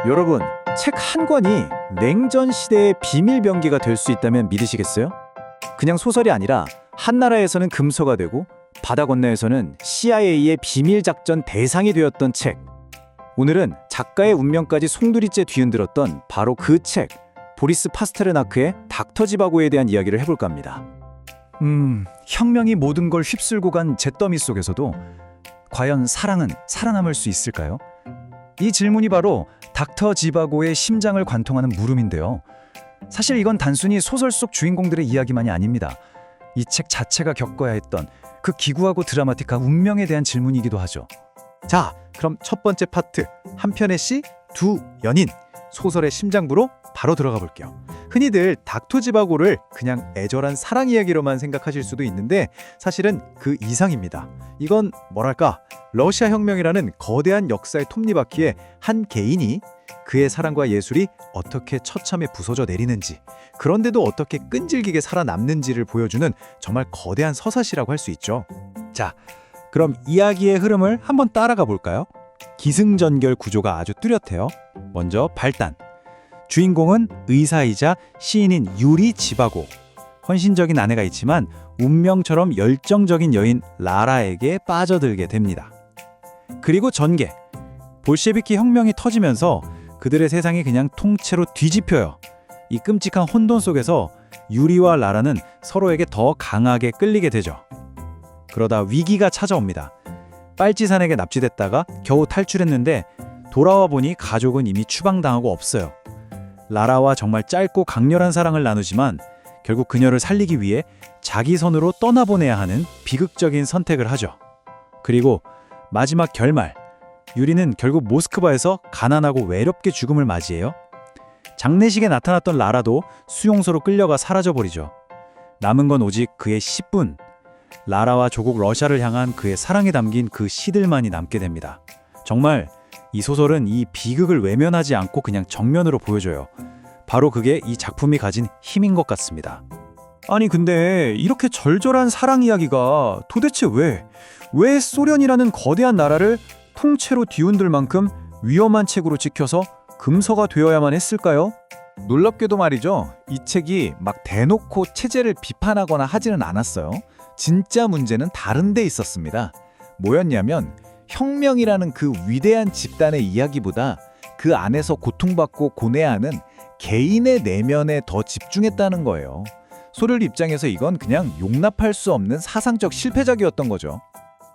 여러분, 책 한 권이 냉전 시대의 비밀 병기가 될 수 있다면 믿으시겠어요? 그냥 소설이 아니라 한나라에서는 금서가 되고 바다 건너에서는 CIA의 비밀 작전 대상이 되었던 책. 오늘은 작가의 운명까지 송두리째 뒤흔들었던 바로 그 책, 보리스 파스테르나크의 닥터 지바고에 대한 이야기를 해볼까 합니다. 혁명이 모든 걸 휩쓸고 간 잿더미 속에서도 과연 사랑은 살아남을 수 있을까요? 이 질문이 바로 닥터 지바고의 심장을 관통하는 물음인데요. 사실 이건 단순히 소설 속 주인공들의 이야기만이 아닙니다. 이 책 자체가 겪어야 했던 그 기구하고 드라마틱한 운명에 대한 질문이기도 하죠. 자, 그럼 첫 번째 파트, 한 편의 시, 두 연인, 소설의 심장부로 바로 들어가 볼게요. 흔히들 닥터 지바고를 그냥 애절한 사랑 이야기로만 생각하실 수도 있는데 사실은 그 이상입니다. 이건 뭐랄까, 러시아 혁명이라는 거대한 역사의 톱니바퀴에 한 개인이 그의 사랑과 예술이 어떻게 처참에 부서져 내리는지, 그런데도 어떻게 끈질기게 살아남는지를 보여주는 정말 거대한 서사시라고 할 수 있죠. 자, 그럼 이야기의 흐름을 한번 따라가 볼까요? 기승전결 구조가 아주 뚜렷해요. 먼저 발단. 주인공은 의사이자 시인인 유리 지바고. 헌신적인 아내가 있지만 운명처럼 열정적인 여인 라라에게 빠져들게 됩니다. 그리고 전개. 볼셰비키 혁명이 터지면서 그들의 세상이 그냥 통째로 뒤집혀요. 이 끔찍한 혼돈 속에서 유리와 라라는 서로에게 더 강하게 끌리게 되죠. 그러다 위기가 찾아옵니다. 빨치산에게 납치됐다가 겨우 탈출했는데 돌아와 보니 가족은 이미 추방당하고 없어요. 라라와 정말 짧고 강렬한 사랑을 나누지만 결국 그녀를 살리기 위해 자기 손으로 떠나보내야 하는 비극적인 선택을 하죠. 그리고 마지막 결말, 유리는 결국 모스크바에서 가난하고 외롭게 죽음을 맞이해요. 장례식에 나타났던 라라도 수용소로 끌려가 사라져버리죠. 남은 건 오직 그의 시뿐, 라라와 조국 러시아를 향한 그의 사랑이 담긴 그 시들만이 남게 됩니다. 정말 이 소설은 이 비극을 외면하지 않고 그냥 정면으로 보여줘요. 바로 그게 이 작품이 가진 힘인 것 같습니다. 아니 근데 이렇게 절절한 사랑 이야기가 도대체 왜 소련이라는 거대한 나라를 통째로 뒤흔들 만큼 위험한 책으로 찍혀서 금서가 되어야만 했을까요? 놀랍게도 말이죠. 이 책이 막 대놓고 체제를 비판하거나 하지는 않았어요. 진짜 문제는 다른 데 있었습니다. 뭐였냐면 혁명이라는 그 위대한 집단의 이야기보다 그 안에서 고통받고 고뇌하는 개인의 내면에 더 집중했다는 거예요. 소련 입장에서 이건 그냥 용납할 수 없는 사상적 실패작이었던 거죠.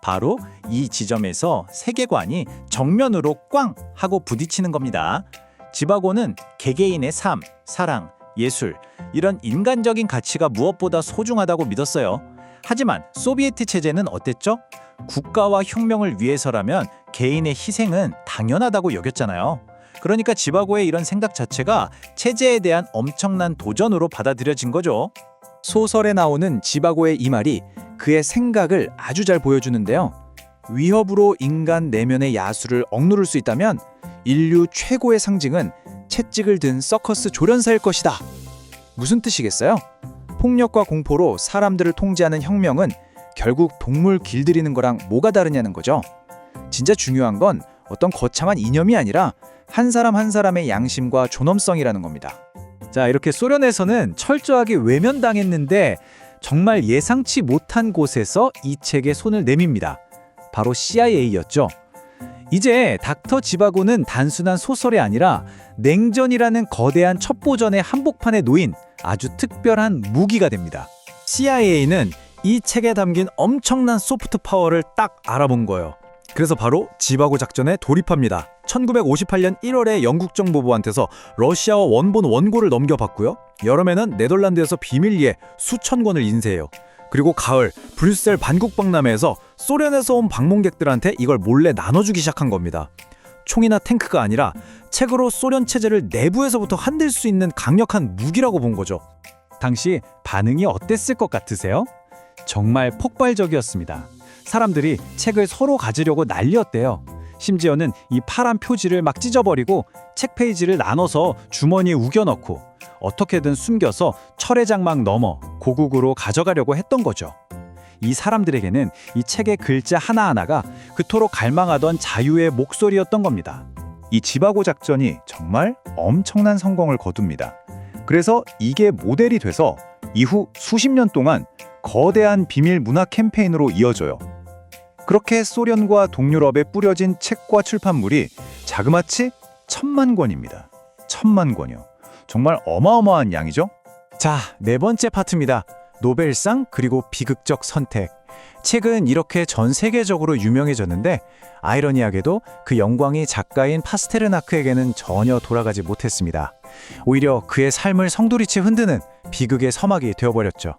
바로 이 지점에서 세계관이 정면으로 꽝 하고 부딪히는 겁니다. 지바고는 개개인의 삶, 사랑, 예술, 이런 인간적인 가치가 무엇보다 소중하다고 믿었어요. 하지만 소비에트 체제는 어땠죠? 국가와 혁명을 위해서라면 개인의 희생은 당연하다고 여겼잖아요. 그러니까 지바고의 이런 생각 자체가 체제에 대한 엄청난 도전으로 받아들여진 거죠. 소설에 나오는 지바고의 이 말이 그의 생각을 아주 잘 보여주는데요. 위협으로 인간 내면의 야수를 억누를 수 있다면 인류 최고의 상징은 채찍을 든 서커스 조련사일 것이다. 무슨 뜻이겠어요? 폭력과 공포로 사람들을 통제하는 혁명은 결국 동물 길들이는 거랑 뭐가 다르냐는 거죠. 진짜 중요한 건 어떤 거창한 이념이 아니라 한 사람 한 사람의 양심과 존엄성이라는 겁니다. 자, 이렇게 소련에서는 철저하게 외면당했는데 정말 예상치 못한 곳에서 이 책에 손을 내밉니다. 바로 CIA였죠. 이제 닥터 지바고는 단순한 소설이 아니라 냉전이라는 거대한 첩보전의 한복판에 놓인 아주 특별한 무기가 됩니다. CIA는 이 책에 담긴 엄청난 소프트 파워를 딱 알아본 거예요. 그래서 바로 지바고 작전에 돌입합니다. 1958년 1월에 영국 정보부한테서 러시아어 원본 원고를 넘겨받고요. 여름에는 네덜란드에서 비밀리에 수천 권을 인쇄해요. 그리고 가을 브뤼셀 반국박람회에서 소련에서 온 방문객들한테 이걸 몰래 나눠주기 시작한 겁니다. 총이나 탱크가 아니라 책으로 소련 체제를 내부에서부터 흔들 수 있는 강력한 무기라고 본 거죠. 당시 반응이 어땠을 것 같으세요? 정말 폭발적이었습니다. 사람들이 책을 서로 가지려고 난리였대요. 심지어는 이 파란 표지를 막 찢어버리고 책 페이지를 나눠서 주머니에 우겨넣고 어떻게든 숨겨서 철의 장막 넘어 고국으로 가져가려고 했던 거죠. 이 사람들에게는 이 책의 글자 하나하나가 그토록 갈망하던 자유의 목소리였던 겁니다. 이 지바고 작전이 정말 엄청난 성공을 거둡니다. 그래서 이게 모델이 돼서 이후 수십 년 동안 거대한 비밀 문화 캠페인으로 이어져요. 그렇게 소련과 동유럽에 뿌려진 책과 출판물이 자그마치 1,000만 권입니다. 1,000만 권이요. 정말 어마어마한 양이죠? 자, 네 번째 파트입니다. 노벨상 그리고 비극적 선택. 책은 이렇게 전 세계적으로 유명해졌는데 아이러니하게도 그 영광이 작가인 파스테르나크에게는 전혀 돌아가지 못했습니다. 오히려 그의 삶을 성도리치 흔드는 비극의 서막이 되어버렸죠.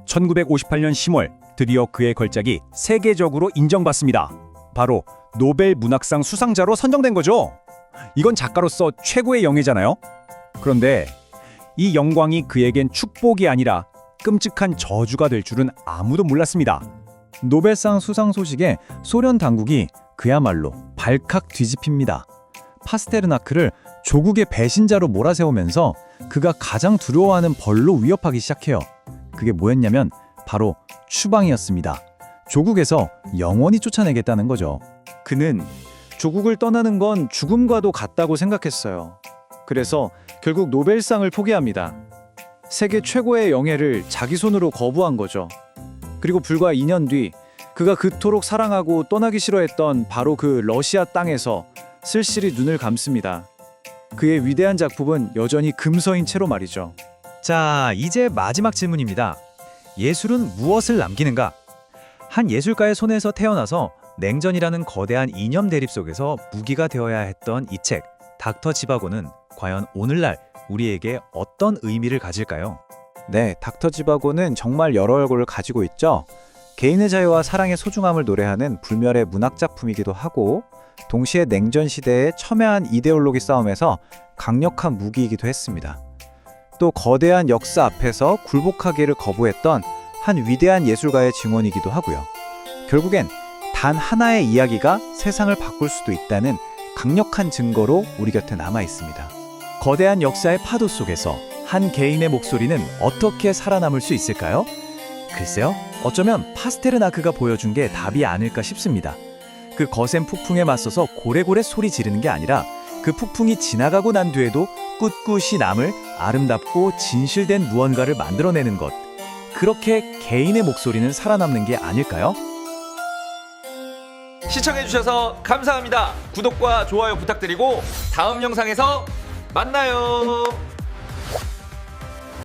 1958년 10월 드디어 그의 걸작이 세계적으로 인정받습니다. 바로 노벨 문학상 수상자로 선정된 거죠. 이건 작가로서 최고의 영예잖아요. 그런데 이 영광이 그에겐 축복이 아니라 끔찍한 저주가 될 줄은 아무도 몰랐습니다. 노벨상 수상 소식에 소련 당국이 그야말로 발칵 뒤집힙니다. 파스테르나크를 조국의 배신자로 몰아세우면서 그가 가장 두려워하는 벌로 위협하기 시작해요. 그게 뭐였냐면 바로 추방이었습니다. 조국에서 영원히 쫓아내겠다는 거죠. 그는 조국을 떠나는 건 죽음과도 같다고 생각했어요. 그래서 결국 노벨상을 포기합니다. 세계 최고의 영예를 자기 손으로 거부한 거죠. 그리고 불과 2년 뒤 그가 그토록 사랑하고 떠나기 싫어했던 바로 그 러시아 땅에서 쓸쓸히 눈을 감습니다. 그의 위대한 작품은 여전히 금서인 채로 말이죠. 자, 이제 마지막 질문입니다. 예술은 무엇을 남기는가? 한 예술가의 손에서 태어나서 냉전이라는 거대한 이념 대립 속에서 무기가 되어야 했던 이 책, 닥터 지바고는 과연 오늘날 우리에게 어떤 의미를 가질까요? 네, 닥터 지바고는 정말 여러 얼굴을 가지고 있죠. 개인의 자유와 사랑의 소중함을 노래하는 불멸의 문학 작품이기도 하고 동시에 냉전 시대의 첨예한 이데올로기 싸움에서 강력한 무기이기도 했습니다. 또 거대한 역사 앞에서 굴복하기를 거부했던 한 위대한 예술가의 증언이기도 하고요. 결국엔 단 하나의 이야기가 세상을 바꿀 수도 있다는 강력한 증거로 우리 곁에 남아 있습니다. 거대한 역사의 파도 속에서 한 개인의 목소리는 어떻게 살아남을 수 있을까요? 글쎄요, 어쩌면 파스테르나크가 보여준 게 답이 아닐까 싶습니다. 그 거센 폭풍에 맞서서 고래고래 소리 지르는 게 아니라 그 폭풍이 지나가고 난 뒤에도 꿋꿋이 남을 아름답고 진실된 무언가를 만들어내는 것. 그렇게 개인의 목소리는 살아남는 게 아닐까요? 시청해주셔서 감사합니다. 구독과 좋아요 부탁드리고 다음 영상에서 만나요.